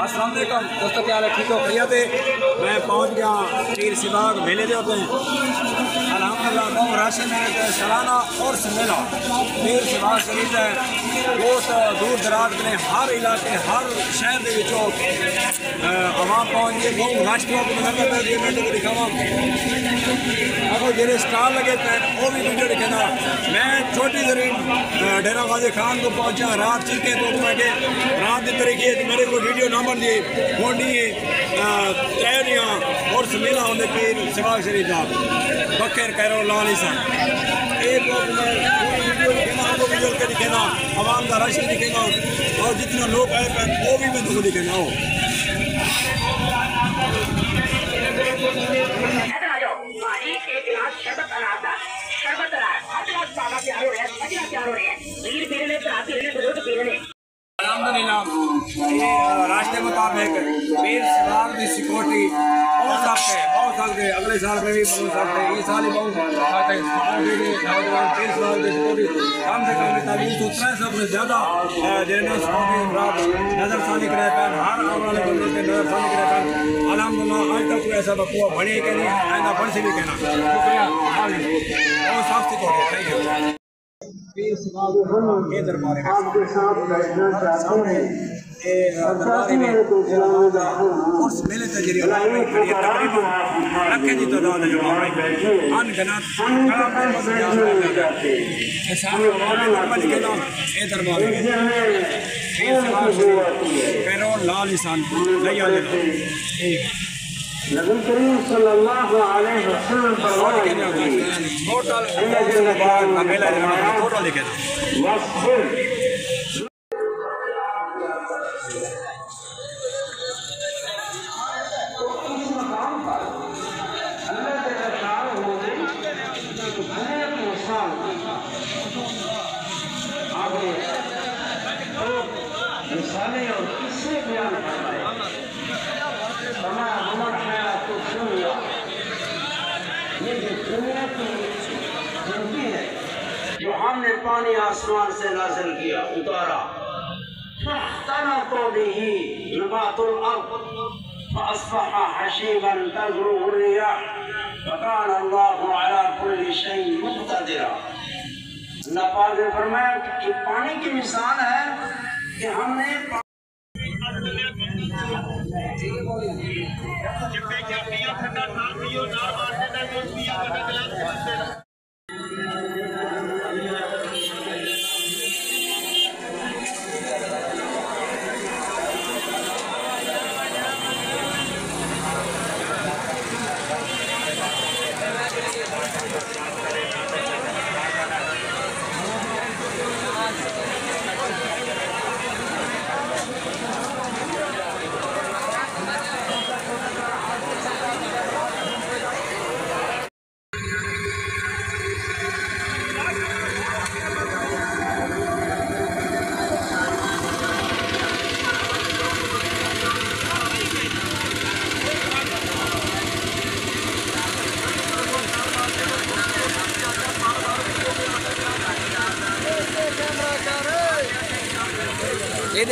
अस्सलाम वालेकुम दोस्तों, क्या हाल है? ठीक हो? खैरियत है? मैं पहुंच गया पीर सिबाग मेले दे होते हैं अल्हम्दुलिल्लाह। बहुत रश है सालाना और मेला पीर सिबाग शरीफ है। बहुत दूर दराज के हर इलाके हर शहर के आवाम पहुँच गए। बहुत रश को दिखावा अगर जेरे स्टाल लगे थे वो भी वीडियो दिखेगा। मैं छोटी जरी डेरा गाजी खान को पहुंचा रात चीखे तो मैं रात की तरीके मेरे को वीडियो नंबर दिए फोनी तैयारियाँ और मेला होने पीर सिबाग शरीफ का बखेर कैरो लाल ईसान वीडियो के दिखेगा। आवाम का रश दिखेगा और जितना लोग आए वो भी मैं तुमको दिखेगा। रास्ते मुताबिक पीर सिबाग की सिक्योरिटी बहुत सख्त है। अगले साल में भी बहुत सख्त है। इस साल ही बहुत पीर सिबाग की सिक्योरिटी कम से कम 300 से ज़्यादा नजरसानी कराए पैन हर आने वाले बंदे के नजरसानी कराए पैन। अल्हम्दुलिल्लाह आज तक कोई ऐसा बकुआ बने के नहीं आइंदा बन से भी कहना शुक्रिया। बहुत साफ सिक्योरिटी थैंक यू। पीर सिबाग के दरबार आपके साथ बैठना चाहते हैं। दरबारी में उस मेले तजरी तकरीबन रखे जी तादाद है जो अनगिनत दरबार पीर सिबाग कैरो लाल ईसान लैया नबी करीम सल्लल्लाहु अलैहि वसल्लम टोटल मेला टोटल लिखे मिसालें और किस्से बयान फरमाए। ये जो दुनिया की जिंदगी है जो हमने पानी आसमान से नाज़िल किया उतारा फरमाया कि पानी की मिसाल है कि हमने ये